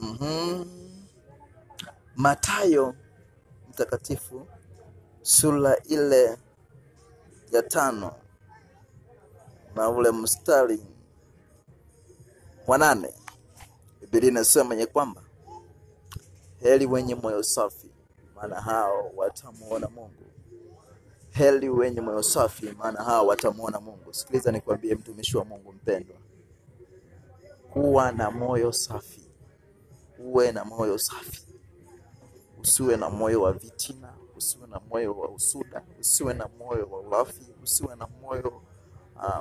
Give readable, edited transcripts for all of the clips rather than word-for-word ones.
Mhm. Mathayo mtakatifu sura ile ya 5 na ule mstari wa 8. Biblia inasema ya kwamba heri wenye moyo safi, maana hao watamuona Mungu. Heri wenye moyo safi, maana hao watamuona Mungu. Sikiliza nikwambie, mtumishi wa Mungu mpendwa, kuwa na moyo safi. Uwe na moyo safi. Usiwe na moyo wa vitina, usiwe na moyo wa usuda, usiwe na moyo wa ulafi, usiwe na moyo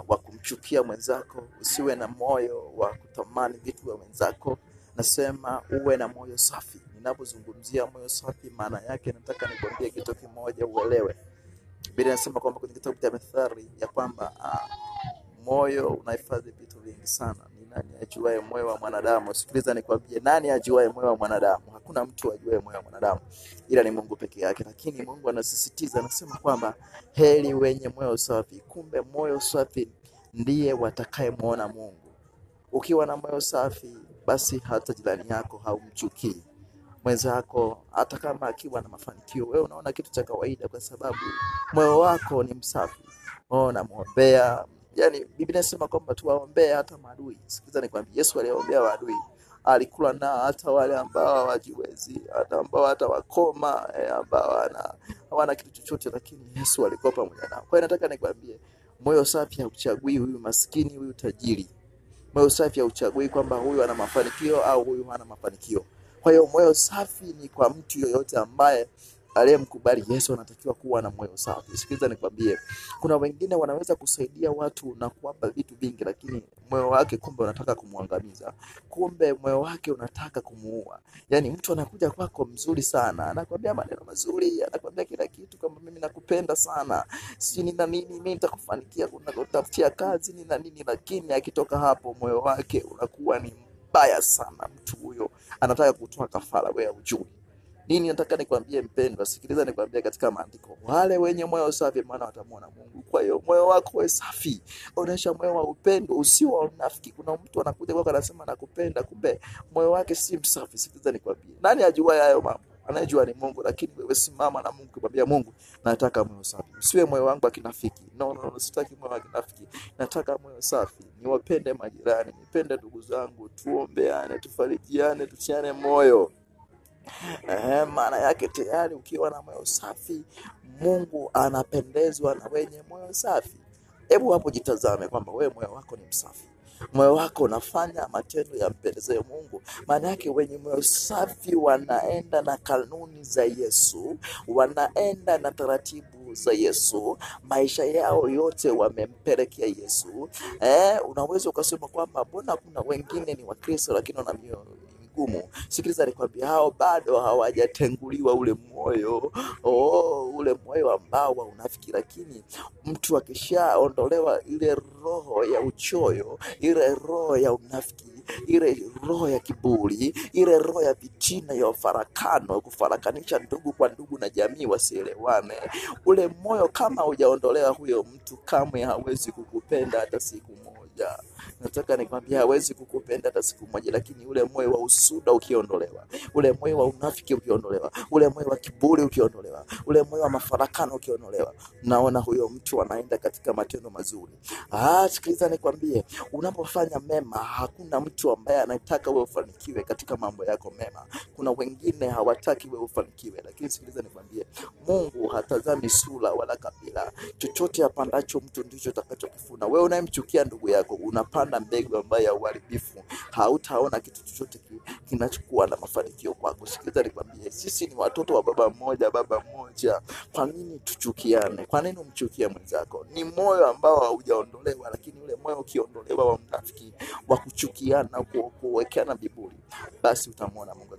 wa kumchukia mwenzako, usiwe na moyo wa kutamani vitu vya mwenzako. Nasema uwe na moyo safi. Ninapozungumzia moyo safi, maana yake nataka nikwambie kitu kimoja uelewe. Biblia inasema kwamba kwenye kitabu cha Methali ya kwamba moyo unahifadhi vitu vingi sana. Ni nani ajuaye moyo wa mwanadamu? Sikiliza nikwambie, nani ajuaye moyo wa mwanadamu? Hakuna mtu ajuaye moyo wa mwanadamu, ila ni Mungu peke yake. Lakini Mungu anasisitiza, anasema kwamba heri wenye moyo safi. Kumbe moyo safi ndiye watakayemuona Mungu. Ukiwa na moyo safi, basi hata jirani yako haumchukii. Mwenzako hata kama akiwa na mafanikio, wewe unaona kitu cha kawaida kwa sababu moyo wako ni msafi. Unamuombea. Yaani Biblia inasema kwamba tuwaombee hata maadui. Sikiliza nikwambie, Yesu aliombea maadui. Alikula na hata wale ambao hawajiwezi, hata ambao hata wakoma, ambao hawana kitu chochote, lakini Yesu alikuwa pamoja nao. Kwa hiyo nataka nikwambie, moyo safi hauchagui huyu maskini, huyu tajiri. Moyo safi hauchagui kwamba huyu ana mafanikio au huyu hana mafanikio. Kwa hiyo moyo safi ni kwa mtu yoyote ambaye aliyemkubali Yesu anatakiwa kuwa na moyo safi. Sikiliza nikwambie, kuna wengine wanaweza kusaidia watu na kuwapa vitu vingi, lakini moyo wake kumbe unataka kumwangamiza. Kumbe moyo wake unataka kumuua. Yaani mtu anakuja kwako mzuri sana, anakuambia maneno mazuri, anakuambia kila kitu kama mimi nakupenda sana, si nina nini, mimi nitakufanikia, kutafutia kazi nina nini, lakini akitoka hapo moyo wake unakuwa ni mbaya sana. Mtu huyo anataka kutoa kafara, wewe hujui. Nini nataka nikwambie mpendwa? Sikiliza nikwambie katika maandiko, wale wenye moyo safi maana watamuona Mungu. Kwa hiyo moyo wako uwe safi. Onesha moyo wa upendo, usiwe unafiki. Kuna mtu anakuja kwako anasema nakupenda, kumbe moyo wake si msafi. Sikiliza nikwambie, nani ajua hayo mambo? Anayejua ni Mungu. Lakini wewe simama na Mungu, kumwambia Mungu, nataka moyo safi. Usiwe moyo wangu wa kinafiki. No, sitaki moyo wa kinafiki. Nataka moyo safi. Niwapende majirani, nipende ndugu zangu, tuombeane, tufarijiane, tusiane moyo. Maana yake tayari ukiwa na moyo safi, Mungu anapendezwa na wenye moyo safi. Hebu hapo jitazame kwamba wewe moyo wako ni msafi. Moyo wako unafanya matendo yampendeze Mungu. Maana yake wenye moyo safi wanaenda na kanuni za Yesu, wanaenda na taratibu za Yesu, maisha yao yote wamempelekea Yesu. Unaweza ukasema kwamba mbona kuna wengine ni Wakristo lakini wana mioyo ngumu. Sikiliza nikwambia, hao bado hawajatenguliwa ule moyo, ule moyo ambao unafiki. Lakini mtu akishaondolewa ile roho ya uchoyo, ile roho ya unafiki, ile roho ya kiburi, ile roho ya vitina, ya farakano, kufarakanisha ndugu kwa ndugu na jamii wasielewane, ule moyo kama hujaondolewa, huyo mtu kamwe hawezi kukupenda hata siku moja. Nataka nikwambia, hawezi kukupenda hata siku moja. Lakini ule moyo wa usuda ukiondolewa, ule moyo wa unafiki ukiondolewa, ule moyo wa kiburi ukiondolewa, ule moyo wa mafarakano ukiondolewa, naona huyo mtu anaenda katika matendo mazuri. Sikiliza nikwambie, unapofanya mema, hakuna mtu ambaye anataka wewe ufanikiwe katika mambo yako mema. Kuna wengine hawataki wewe ufanikiwe, lakini sikiliza nikwambie, Mungu hatazami sura wala kabila. Chochote apandacho mtu ndicho atakachokivuna. Wewe unayemchukia ndugu yako, unapanda mbegu ambayo ya uharibifu. Hautaona kitu chochote kinachokuwa na mafanikio kwako. Sikiliza nikwambie, sisi ni watoto wa baba mmoja, baba mmoja. Kwa nini tuchukiane? Kwa nini umchukie mwenzako? Ni moyo ambao haujaondolewa. Lakini ule moyo ukiondolewa wa mnafiki, wa kuchukiana, kuwekeana viburi, basi utamwona Mungu.